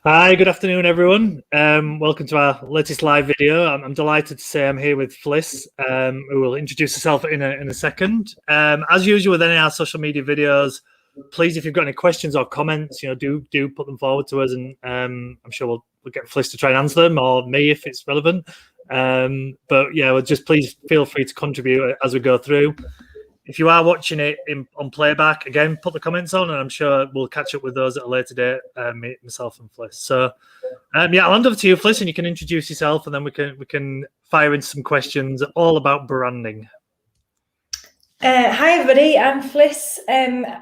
Hi, good afternoon, everyone. Welcome to our latest live video. I'm delighted to say I'm here with Fliss, who will introduce herself in a second. As usual with any of our social media videos, please, if you've got any questions or comments, do put them forward to us, and I'm sure we'll get Fliss to try and answer them, or me if it's relevant. But yeah, just please feel free to contribute as we go through. If you are watching it on playback, again, put the comments on, and I'm sure we'll catch up with those at a later date, myself and Fliss. So, yeah, I'll hand over to you, Fliss, and you can introduce yourself, and then we can fire in some questions all about branding. Hi, everybody. I'm Fliss.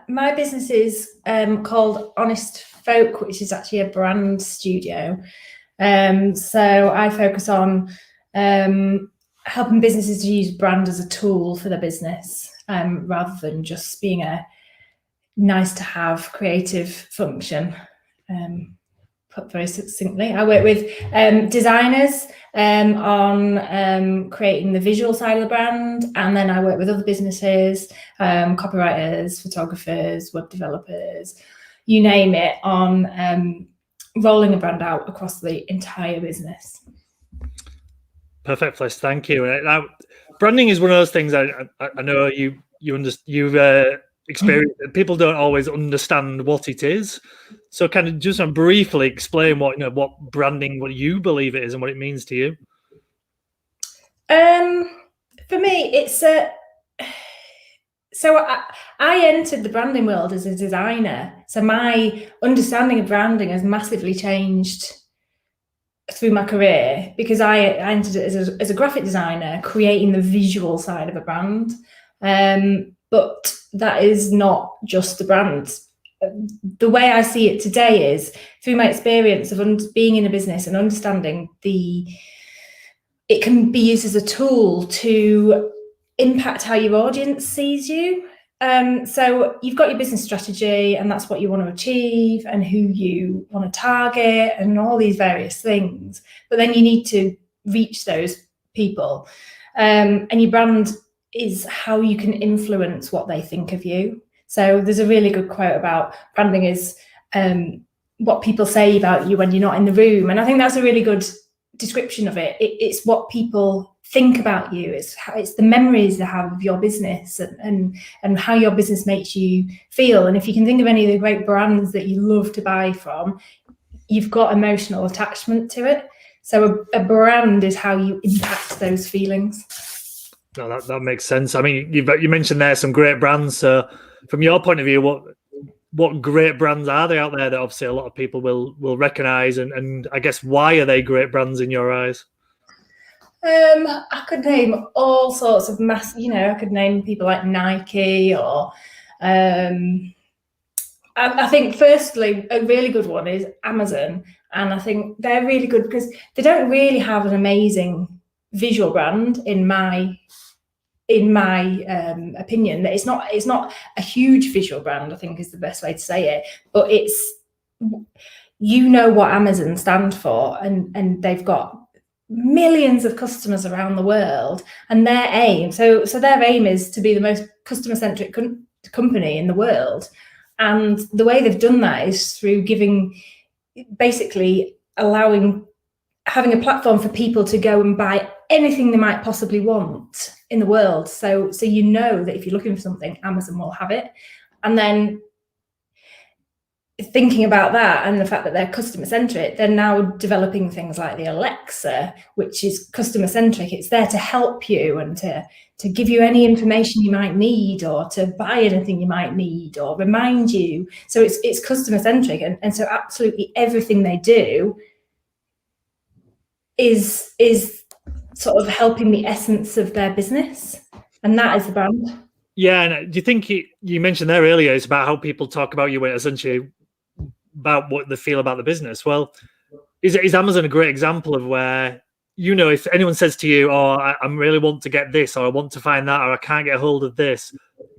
My business is called Honest Folk, which is actually a brand studio. So I focus on helping businesses to use brand as a tool for their business, rather than just being a nice-to-have creative function. Put very succinctly, I work with designers on creating the visual side of the brand, and then I work with other businesses, copywriters, photographers, web developers, you name it, on rolling a brand out across the entire business. Perfect, Fliss. Thank you. Now, branding is one of those things I know you've experienced. People don't always understand what it is. So, kind of just briefly explain what branding, what you believe it is, and what it means to you. For me, it's so I entered the branding world as a designer. So my understanding of branding has massively changed through my career, because I entered it as a graphic designer, creating the visual side of a brand. But that is not just the brand. The way I see it today is through my experience of being in a business and understanding it can be used as a tool to impact how your audience sees you. So you've got your business strategy, and that's what you want to achieve and who you want to target and all these various things. But then you need to reach those people. And your brand is how you can influence what they think of you. So there's a really good quote about branding is what people say about you when you're not in the room. And I think that's a really good description of it. It's what people think about you. It's the memories they have of your business and how your business makes you feel. And if you can think of any of the great brands that you love to buy from, you've got emotional attachment to it. So a brand is how you impact those feelings. No, that makes sense. I mean, you mentioned there some great brands. So from your point of view, what great brands are there out there that obviously a lot of people will recognize, and I guess why are they great brands in your eyes? I could name all sorts of I could name people like Nike, or I think firstly a really good one is Amazon, and I think they're really good because they don't really have an amazing visual brand in my opinion. That it's not a huge visual brand, I think is the best way to say it, but it's, what Amazon stand for, and they've got millions of customers around the world, and their aim is to be the most customer-centric company in the world. And the way they've done that is through having a platform for people to go and buy anything they might possibly want in the world. So that if you're looking for something, Amazon will have it. And then thinking about that and the fact that they're customer centric, they're now developing things like the Alexa, which is customer centric. It's there to help you and to give you any information you might need, or to buy anything you might need, or remind you. So it's customer centric, and so absolutely everything they do is sort of helping the essence of their business, and that is the brand. Yeah, and do you think you mentioned there earlier it's about how people talk about you, essentially about what they feel about the business? Well, is Amazon a great example of where, if anyone says to you, "Oh, I really want to get this," or "I want to find that," or "I can't get a hold of this,"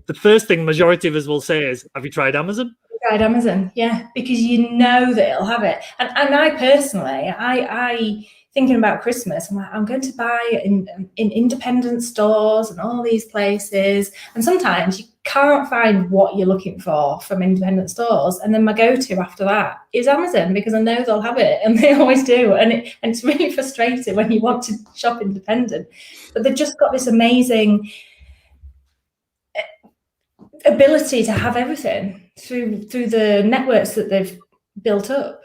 the first thing majority of us will say is, "Have you tried Amazon?" Tried Amazon, yeah, because that it'll have it. And I personally, I thinking about Christmas, I'm going to buy in independent stores and all these places. And sometimes can't find what you're looking for from independent stores, and then my go-to after that is Amazon, because I know they'll have it, and they always do. And it's really frustrating when you want to shop independent, but they've just got this amazing ability to have everything through the networks that they've built up.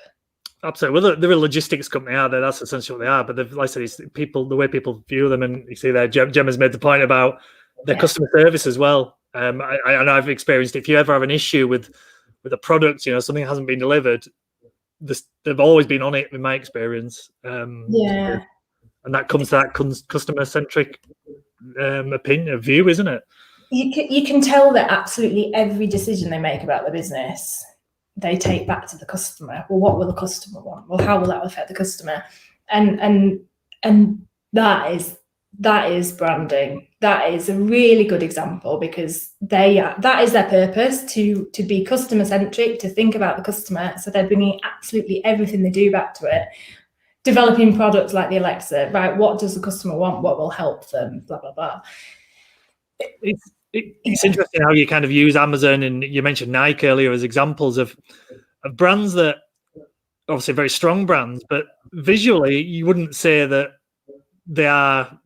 Absolutely. Well, they're a logistics company, are they? That's essentially what they are. But like I said, it's people, the way people view them, and you see there, Gemma's made the point about their customer service as well. I know I've experienced, if you ever have an issue with a product, something hasn't been delivered, they've always been on it in my experience. And that comes to that customer-centric view, isn't it? You can tell that absolutely every decision they make about the business, they take back to the customer. Well, what will the customer want? Well, how will that affect the customer? And that is branding. That is a really good example, because that is their purpose, to be customer centric, to think about the customer. So they're bringing absolutely everything they do back to it. Developing products like the Alexa, right? What does the customer want? What will help them? Blah blah blah. It's interesting how you kind of use Amazon, and you mentioned Nike earlier as examples of brands that obviously very strong brands, but visually you wouldn't say that they are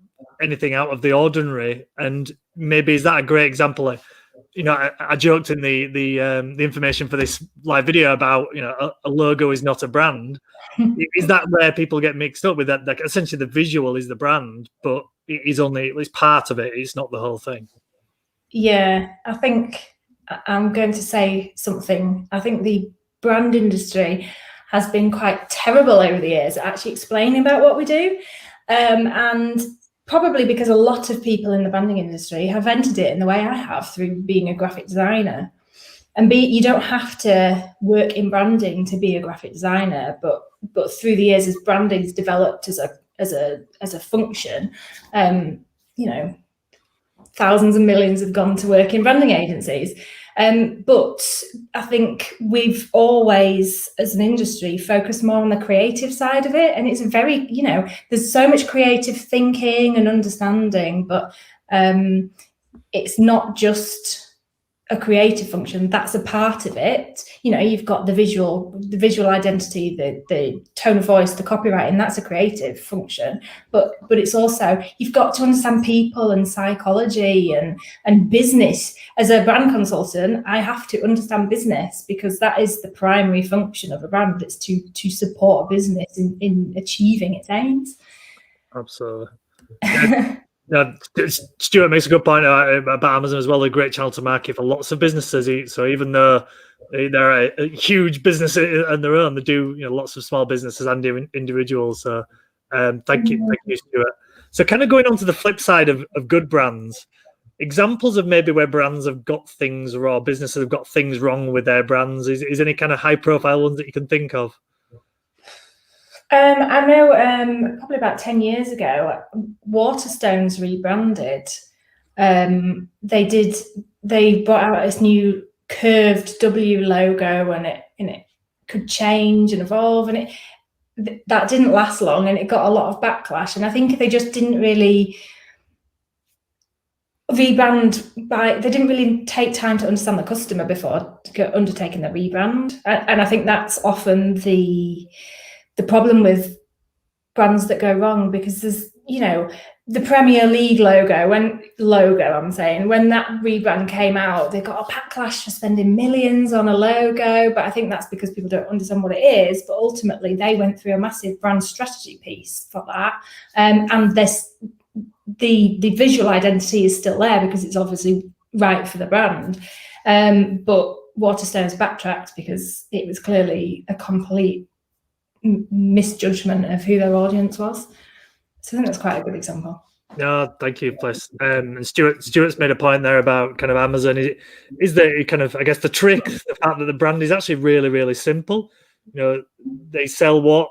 anything out of the ordinary. And maybe is that a great example of, I joked in the information for this live video about a logo is not a brand. Is that where people get mixed up with that? Like, essentially the visual is the brand, but it is only at least part of it. It's not the whole thing. Yeah, I think I'm going to say something. I think the brand industry has been quite terrible over the years at actually explaining about what we do. And probably because a lot of people in the branding industry have entered it in the way I have, through being a graphic designer. And you don't have to work in branding to be a graphic designer, but through the years, as branding's developed as a function, thousands and millions have gone to work in branding agencies. But I think we've always, as an industry, focused more on the creative side of it. And it's very, there's so much creative thinking and understanding, but it's not just a creative function. That's a part of it. You've got the visual identity, the tone of voice, the copywriting. That's a creative function, but it's also, you've got to understand people and psychology and business. As a brand consultant, I have to understand business, because that is the primary function of a brand. It's to support a business in achieving its aims. Absolutely. Yeah, Stuart makes a good point about Amazon as well. A great channel to market for lots of businesses. So even though they're a huge business on their own, they do lots of small businesses and individuals. So thank you, Stuart. So kind of going on to the flip side of good brands, examples of maybe where brands have got things wrong, businesses have got things wrong with their brands. Is any kind of high profile ones that you can think of? I know probably about 10 years ago, Waterstones rebranded. They brought out this new curved W logo, and it could change and evolve, and that didn't last long, and it got a lot of backlash. And I think they just didn't really rebrand they didn't really take time to understand the customer before undertaking the rebrand. And I think that's often the problem with brands that go wrong, because there's, the Premier League logo, when that rebrand came out, they got a backlash for spending millions on a logo. But I think that's because people don't understand what it is. But ultimately, they went through a massive brand strategy piece for that. And the visual identity is still there, because it's obviously right for the brand. But Waterstones backtracked because it was clearly a complete misjudgment of who their audience was. So I think that's quite a good example. No, thank you, Fliss. And Stuart's made a point there about kind of Amazon. Is there kind of, I guess, the trick, the fact that the brand is actually really, really simple. They sell what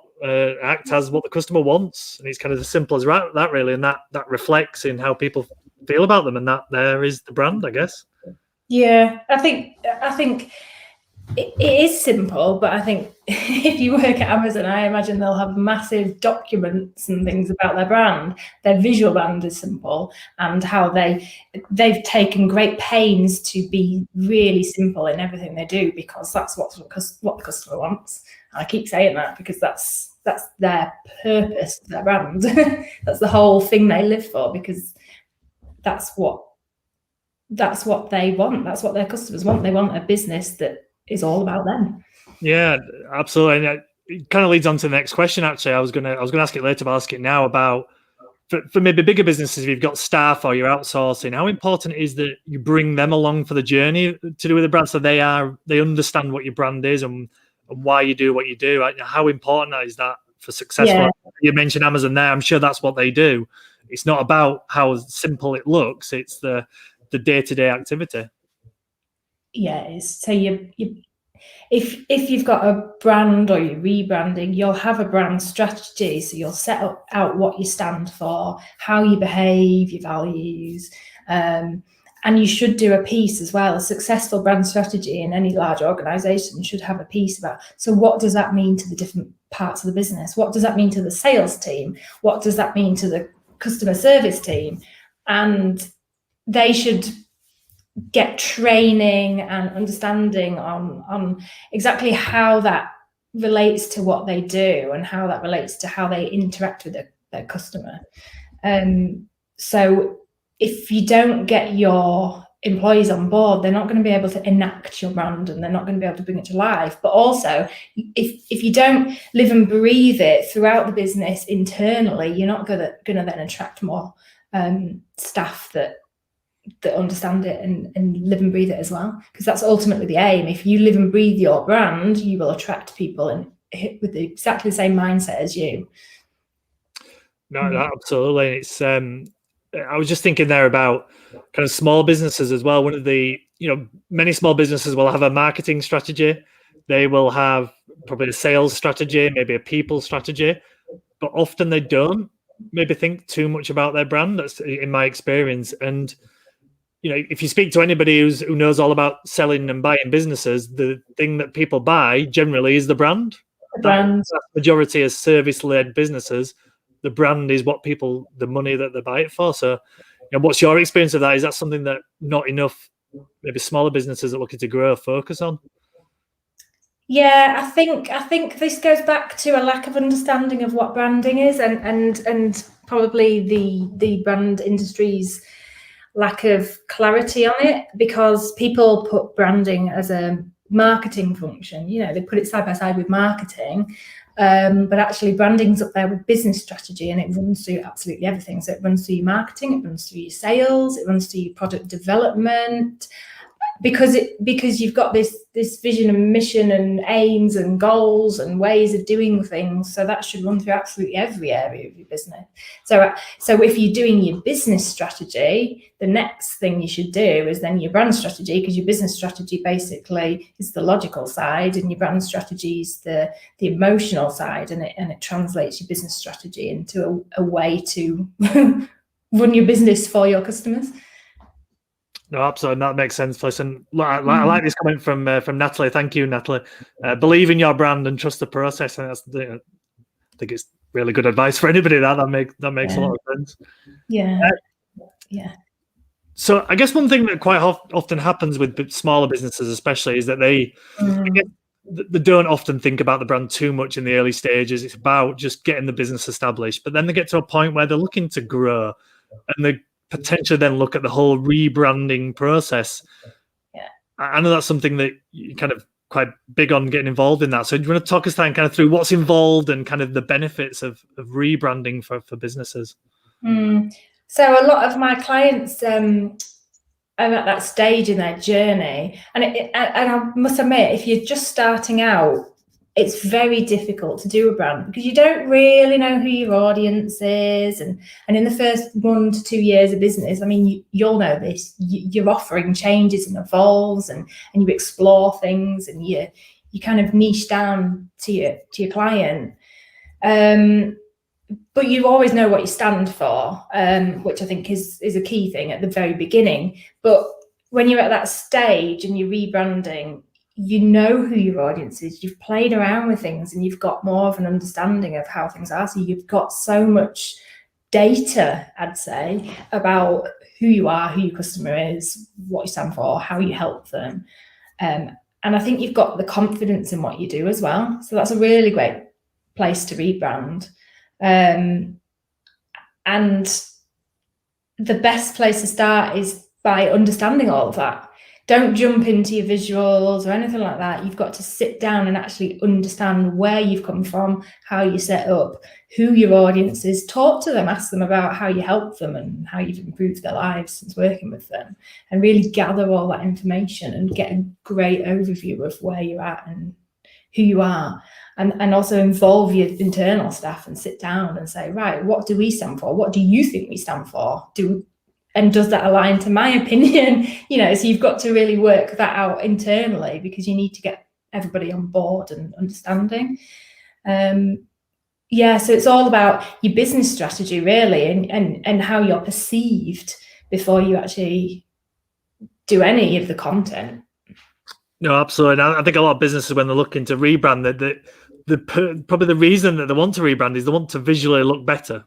act as what the customer wants, and it's kind of as simple as that, really, and that reflects in how people feel about them, and that there is the brand, I guess. Yeah, I think it is simple, but I think if you work at Amazon, I imagine they'll have massive documents and things about their brand. Their visual brand is simple, and how they've taken great pains to be really simple in everything they do, because that's what the customer wants. And I keep saying that because that's their purpose, their brand. That's the whole thing they live for, because that's what they want. That's what their customers want. They want a business that is all about them. Yeah, absolutely. And it kind of leads on to the next question. Actually, I was gonna ask it later, but I'll ask it now about for maybe bigger businesses. If you've got staff or you're outsourcing, how important is that you bring them along for the journey to do with the brand, so they understand what your brand is and why you do what you do. How important is that for successful? Yeah. You mentioned Amazon there. I'm sure that's what they do. It's not about how simple it looks. It's the day-to-day activity. Yeah, it is. So if you've got a brand or you're rebranding, you'll have a brand strategy. So you'll set out what you stand for, how you behave, your values, and you should do a piece as well. A successful brand strategy in any large organization should have a piece about, so what does that mean to the different parts of the business? What does that mean to the sales team? What does that mean to the customer service team? And they should get training and understanding on exactly how that relates to what they do and how that relates to how they interact with their customer. So if you don't get your employees on board, they're not going to be able to enact your brand, and they're not going to be able to bring it to life. But also, if you don't live and breathe it throughout the business internally, you're not going to then attract more staff that understand it and live and breathe it as well, because that's ultimately the aim. If you live and breathe your brand, you will attract people and with exactly the same mindset as you. No, absolutely. It's I was just thinking there about kind of small businesses as well. One of the, many small businesses will have a marketing strategy. They will have probably a sales strategy, maybe a people strategy, but often they don't maybe think too much about their brand. That's in my experience. And if you speak to anybody who knows all about selling and buying businesses, the thing that people buy generally is the brand. The brand. The majority of service-led businesses, the brand is what the money that they buy it for. So, what's your experience of that? Is that something that not enough, maybe smaller businesses that are looking to grow, focus on? Yeah, I think this goes back to a lack of understanding of what branding is, and probably the brand industry's lack of clarity on it, because people put branding as a marketing function. They put it side by side with marketing, but actually branding's up there with business strategy, and it runs through absolutely everything. So it runs through your marketing, it runs through your sales, it runs through your product development, because you've got this vision and mission and aims and goals and ways of doing things. So that should run through absolutely every area of your business. So if you're doing your business strategy, the next thing you should do is then your brand strategy, because your business strategy basically is the logical side, and your brand strategy is the emotional side, and it translates your business strategy into a way to run your business for your customers. No, absolutely. That makes sense, Fliss. And I like this comment from Natalie. Thank you, Natalie. Believe in your brand and trust the process. And I think it's really good advice for anybody. That makes a lot of sense. Yeah. Yeah. So I guess one thing that quite often happens with smaller businesses, especially, is that they don't often think about the brand too much in the early stages. It's about just getting the business established. But then they get to a point where they're looking to grow, and they potentially then look at the whole rebranding process. Yeah, I know that's something that you're kind of quite big on getting involved in that. So do you want to talk us kind of through what's involved and kind of the benefits of rebranding for businesses? So a lot of my clients are at that stage in their journey, and I must admit, if you're just starting out, it's very difficult to do a brand, because you don't really know who your audience is, and in the first 1 to 2 years of business, I mean, you'll know this, your offering changes and evolves, and you explore things, and you kind of niche down to your client, but you always know what you stand for, which I think is a key thing at the very beginning. But when you're at that stage and you're rebranding, you know who your audience is, you've played around with things, and you've got more of an understanding of how things are. So you've got so much data, I'd say, about who you are, who your customer is, what you stand for, how you help them. And I think you've got the confidence in what you do as well. So that's a really great place to rebrand. And the best place to start is by understanding all of that. Don't jump into your visuals or anything like that. You've got to sit down and actually understand where you've come from, how you set up, who your audience is, talk to them, ask them about how you help them and how you've improved their lives since working with them, and really gather all that information and get a great overview of where you're at and who you are. And also involve your internal staff and sit down and say, right, what do we stand for? What do you think we stand for? And does that align to my opinion? So you've got to really work that out internally, because you need to get everybody on board and understanding. So it's all about your business strategy, really, and how you're perceived before you actually do any of the content. No, absolutely. And I think a lot of businesses, when they're looking to rebrand, probably the reason that they want to rebrand is they want to visually look better.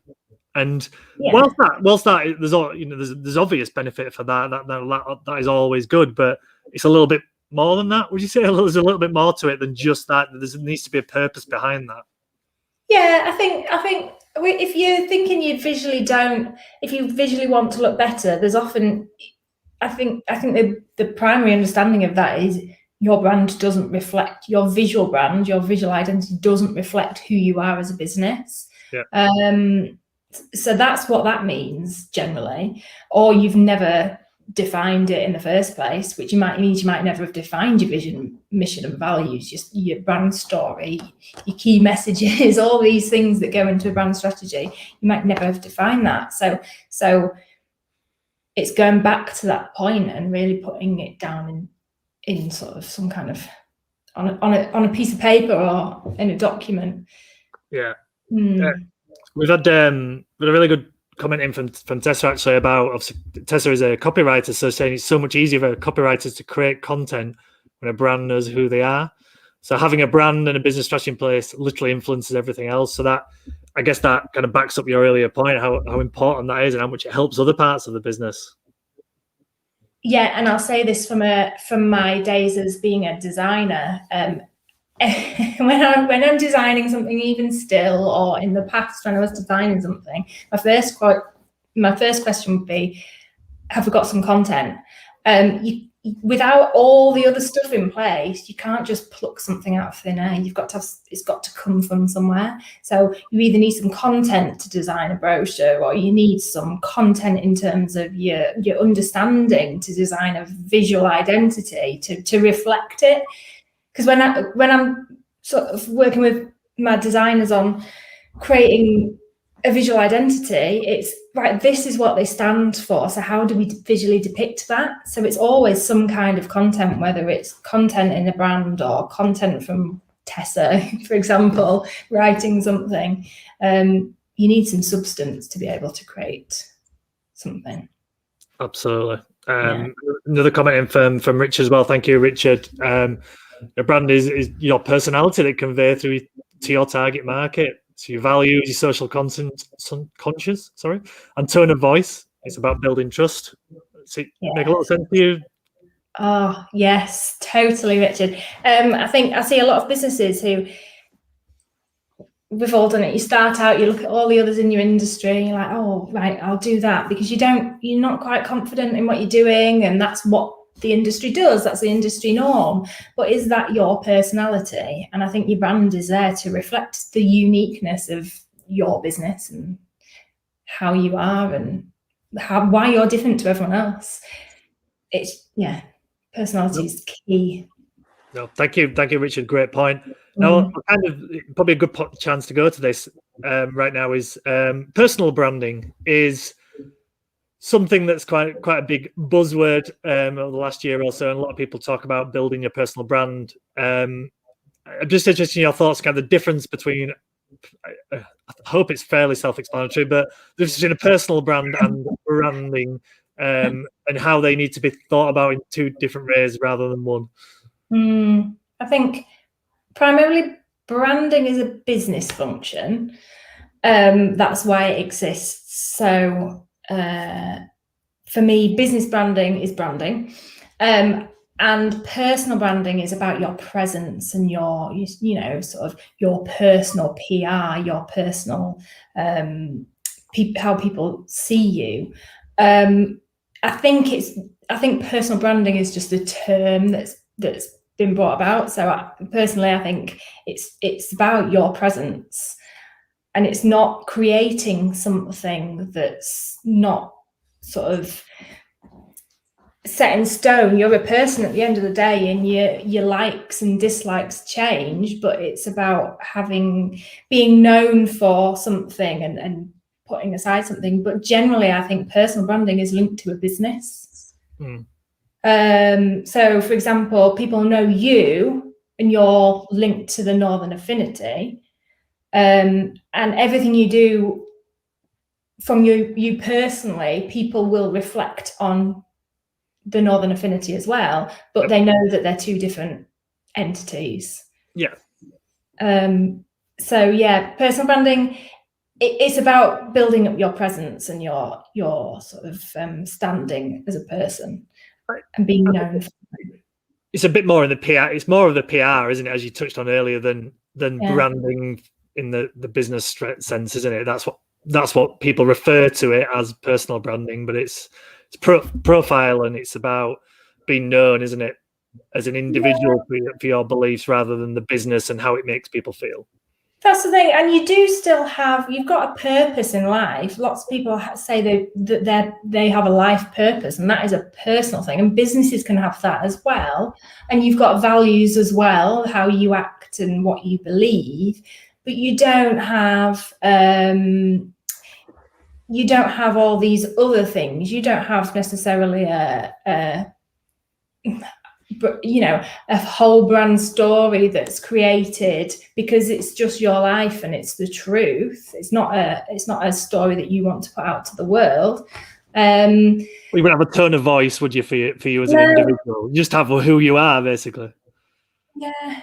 And whilst that there's obvious benefit for that is always good, but it's a little bit more than that. Would you say there's a little bit more to it than just that? There needs to be a purpose behind that. Yeah, I think if you're thinking if you visually want to look better, there's often, I think the primary understanding of that is your brand doesn't reflect your visual brand, your visual identity doesn't reflect who you are as a business. Yeah. So that's what that means generally, or you've never defined it in the first place, which means you might never have defined your vision, mission, and values, just your brand story, your key messages, all these things that go into a brand strategy. You might never have defined that. So it's going back to that point and really putting it down in sort of some kind of on a piece of paper or in a document. Yeah. We've had a really good comment in from Tessa, actually, about, obviously Tessa is a copywriter, so saying it's so much easier for copywriters to create content when a brand knows who they are. So having a brand and a business strategy in place literally influences everything else. So that, I guess, that kind of backs up your earlier point, how important that is and how much it helps other parts of the business. Yeah, and I'll say this from my days as being a designer. When I'm designing something, even still, or in the past when I was designing something, my first question would be, have we got some content? Without all the other stuff in place, you can't just pluck something out of thin air. It's got to come from somewhere. So you either need some content to design a brochure, or you need some content in terms of your understanding to design a visual identity to reflect it. Because when I'm sort of working with my designers on creating a visual identity, it's right, this is what they stand for. So how do we visually depict that? So it's always some kind of content, whether it's content in a brand or content from Tessa, for example, writing something. You need some substance to be able to create something. Absolutely. Another comment in from Richard as well. Thank you, Richard. Your brand is your personality that convey through to your target market, to your values, your social conscious, and tone of voice. It's about building trust. Make a lot of sense to you? Oh, yes, totally, Richard. I think I see a lot of businesses who, we've all done it. You start out, you look at all the others in your industry, and you're like, oh, right, I'll do that, because you're not quite confident in what you're doing, and that's what the industry does. That's the industry norm. But is that your personality? And I think your brand is there to reflect the uniqueness of your business and how you are and why you're different to everyone else. Personality is key. No, thank you, Richard. Great point. Now, kind of probably a good chance to go to this right now is personal branding is something that's quite a big buzzword over the last year or so, and a lot of people talk about building your personal brand. I'm just interested in your thoughts, kind of the difference between, I hope it's fairly self-explanatory, but the difference between a personal brand and branding, and how they need to be thought about in two different ways rather than one. I think primarily branding is a business function. That's why it exists. So for me, business branding is branding. And personal branding is about your presence and your, sort of your personal PR, your personal, how people see you. I think personal branding is just a term that's been brought about. So personally, I think it's about your presence, and it's not creating something that's not sort of set in stone. You're a person at the end of the day, and your likes and dislikes change, but it's about being known for something and putting aside something. But generally, I think personal branding is linked to a business. So for example, people know you and you're linked to the Northern Affinity, and everything you do from you personally, people will reflect on the Northern Affinity as well, but they know that they're two different entities. Yeah. So yeah, personal branding, it's about building up your presence and your sort of standing as a person and being known. It's a bit more in the PR. It's more of the PR, isn't it? As you touched on earlier, than branding in the business sense, isn't it? That's what people refer to it as, personal branding, but it's profile, and it's about being known, isn't it, as an individual for your beliefs rather than the business and how it makes people feel. That's the thing, and you do still you've got a purpose in life. Lots of people say that they have a life purpose, and that is a personal thing, and businesses can have that as well. And you've got values as well, how you act and what you believe, but you don't have all these other things. You don't have necessarily a whole brand story that's created because it's just your life and it's the truth. It's not a story that you want to put out to the world. You wouldn't have a tone of voice, would you, for you as an individual? You just have who you are, basically. Yeah.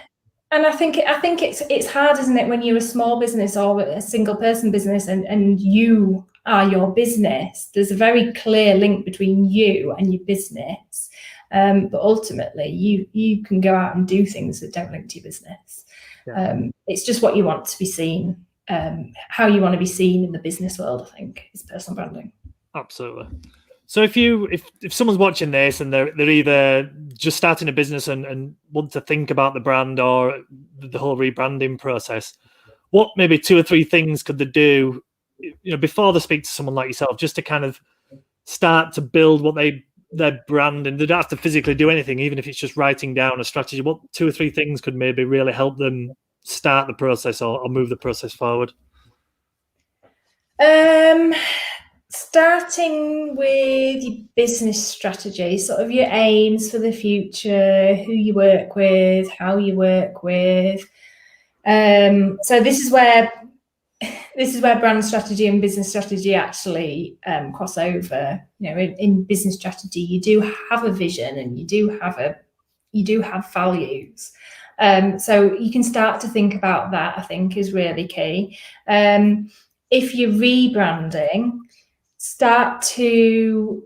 And I think it's hard, isn't it, when you're a small business or a single person business and you are your business. There's a very clear link between you and your business. But ultimately, you can go out and do things that don't link to your business. Yeah. It's just what you want to be seen, how you want to be seen in the business world, I think, is personal branding. Absolutely. So if someone's watching this and they're either just starting a business and want to think about the brand or the whole rebranding process, what maybe 2 or 3 things could they do, before they speak to someone like yourself, just to kind of start to build their brand, and they don't have to physically do anything, even if it's just writing down a strategy? What 2 or 3 things could maybe really help them start the process or move the process forward? Starting with your business strategy, sort of your aims for the future, who you work with, how you work with. So this is where brand strategy and business strategy actually cross over. In business strategy, you do have a vision and you do have values. So you can start to think about that, I think, is really key. If you're rebranding, start to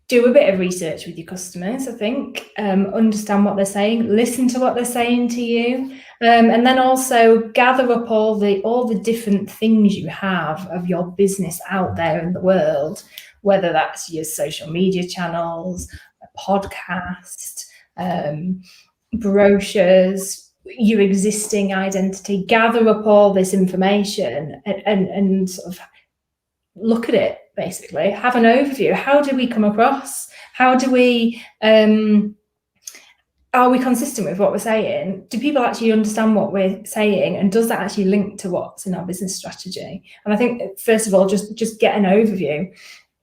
do a bit of research with your customers, I think, understand what they're saying, listen to what they're saying to you, and then also gather up all the different things you have of your business out there in the world, whether that's your social media channels, a podcast, brochures, your existing identity. Gather up all this information and sort of look at it, basically. Have an overview. How do we come across? How do we are we consistent with what we're saying? Do people actually understand what we're saying, and does that actually link to what's in our business strategy? And I think, first of all, just get an overview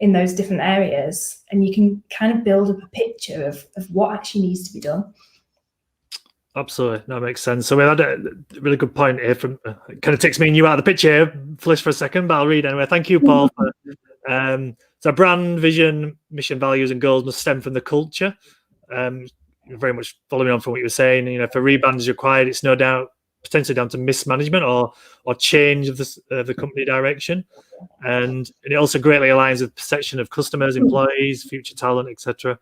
in those different areas, and you can kind of build up a picture of what actually needs to be done. Absolutely, that makes sense. So we had a really good point here. From it kind of takes me and you out of the picture here, Fliss, for a second, but I'll read anyway. Thank you, Paul. So brand, vision, mission, values, and goals must stem from the culture. very much following on from what you were saying. You know, if a rebrand is required, it's no doubt potentially down to mismanagement or change of the company direction, and it also greatly aligns with perception of customers, employees, future talent, etc.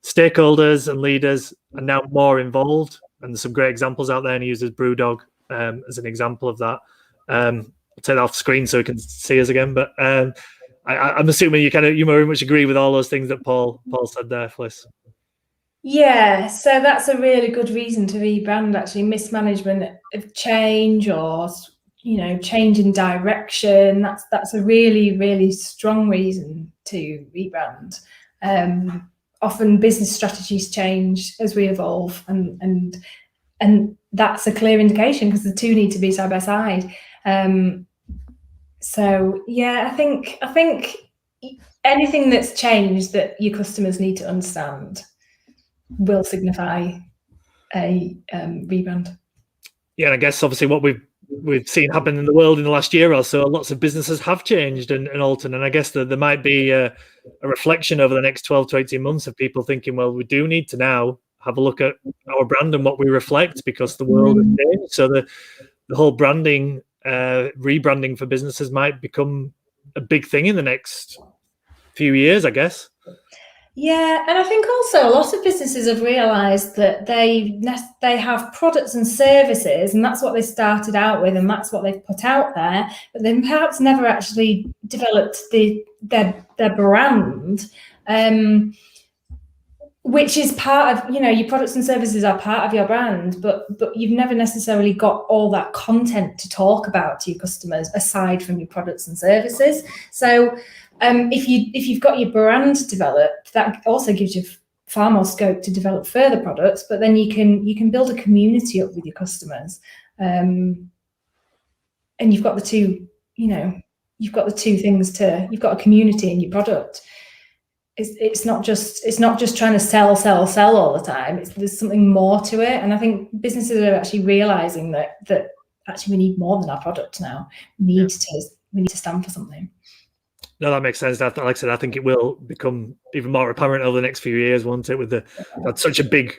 Stakeholders and leaders are now more involved, and there's some great examples out there. And he uses Brewdog as an example of that. I'll take that off screen so you can see us again. But I'm assuming you very much agree with all those things that Paul said there, Fliss. Yeah, so that's a really good reason to rebrand. Actually, mismanagement of change, or change in direction. That's a really, really strong reason to rebrand. Often business strategies change as we evolve, and that's a clear indication, because the two need to be side by side. So yeah, I think anything that's changed that your customers need to understand will signify a rebrand. Yeah, and I guess obviously what we've seen happen in the world in the last year or so, lots of businesses have changed and altered, and I guess there might be a reflection over the next 12 to 18 months of people thinking, well, we do need to now have a look at our brand and what we reflect, because the world has changed. So the whole branding, rebranding for businesses might become a big thing in the next few years, I guess. Yeah, and I think also a lot of businesses have realised that they have products and services, and that's what they started out with, and that's what they've put out there, but they perhaps never actually developed their brand, which is part of, your products and services are part of your brand, but you've never necessarily got all that content to talk about to your customers aside from your products and services. So if you've got your brand developed, that also gives you far more scope to develop further products, but then you can build a community up with your customers, and you've got the two, you've got the two things you've got a community in your product. It's not just trying to sell all the time. There's something more to it, and I think businesses are actually realizing that actually we need more than our product now. We need to stand for something. No, that makes sense. Like I said, I think it will become even more apparent over the next few years, won't it? With that's such a big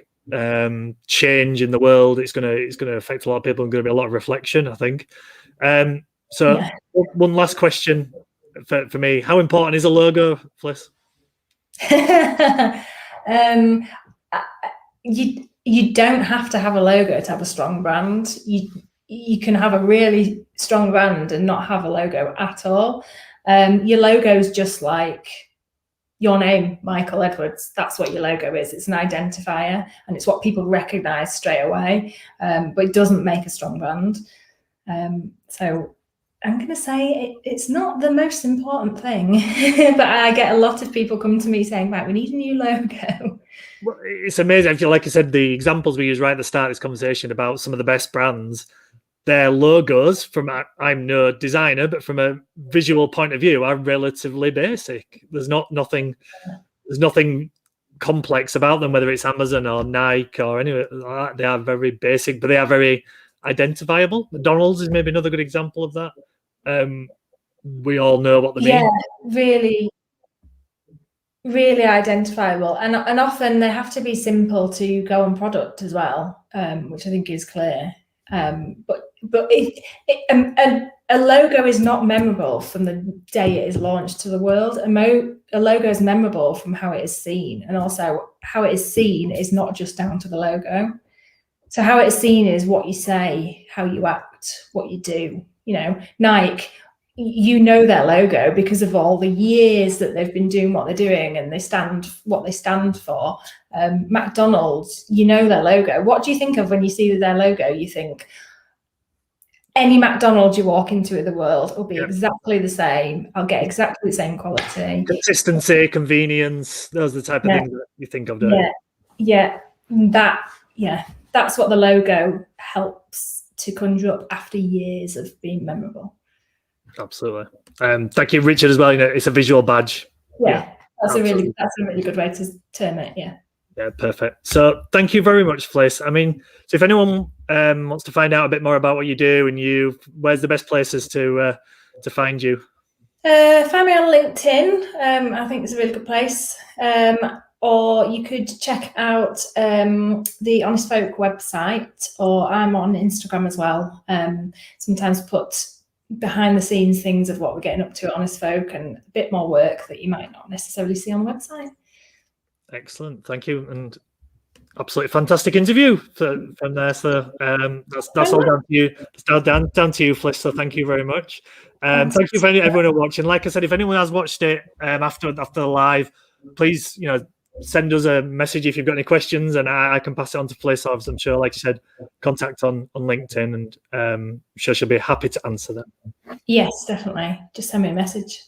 change in the world, it's going to affect a lot of people, and going to be a lot of reflection, I think. One last question for me: how important is a logo, Fliss? You don't have to have a logo to have a strong brand. You can have a really strong brand and not have a logo at all. Your logo is just like your name, Michael Edwards. That's what your logo is. It's an identifier, and it's what people recognize straight away, but it doesn't make a strong brand. So I'm going to say it's not the most important thing, but I get a lot of people come to me saying, right, we need a new logo. Well, it's amazing. I feel like you said the examples we used right at the start of this conversation about some of the best brands, their logos, I'm no designer, but from a visual point of view, are relatively basic. There's nothing complex about them, whether it's Amazon or Nike or anywhere like that. They are very basic, but they are very identifiable. McDonald's is maybe another good example of that. We all know what they mean. Yeah, really, really identifiable, and often they have to be simple to go on product as well, which I think is clear. But a logo is not memorable from the day it is launched to the world. A logo is memorable from how it is seen, and also how it is seen is not just down to the logo. So how it is seen is what you say, how you act, what you do. Nike, their logo because of all the years that they've been doing what they're doing, and they stand for. McDonald's, their logo. What do you think of when you see their logo? You think any McDonald's you walk into in the world will be exactly the same. I'll get exactly the same quality. Consistency, convenience, those are the type of things that you think of, don't you? That's what the logo helps to conjure up after years of being memorable. Absolutely. Thank you, Richard, as well. It's a visual badge. Yeah, that's a really good way to term it. Yeah, perfect. So thank you very much, Fliss. I mean, so if anyone wants to find out a bit more about what you do, where's the best places to find you? Find me on LinkedIn. I think it's a really good place. or you could check out the Honest Folk website, or I'm on Instagram as well. Sometimes put behind the scenes things of what we're getting up to at Honest Folk and a bit more work that you might not necessarily see on the website. Excellent, thank you, and absolutely fantastic interview from there. So that's all down to you. It's down to you, Fliss. So thank you very much. Thank you for everyone watching. Like I said, if anyone has watched it after the live, please send us a message if you've got any questions, and I can pass it on to Fliss. I'm sure, like you said, contact on LinkedIn, and I'm sure she'll be happy to answer them. Yes, definitely. Just send me a message.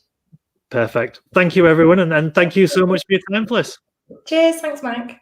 Perfect. Thank you, everyone, and thank you so much for your time, Fliss. Cheers. Thanks, Mike.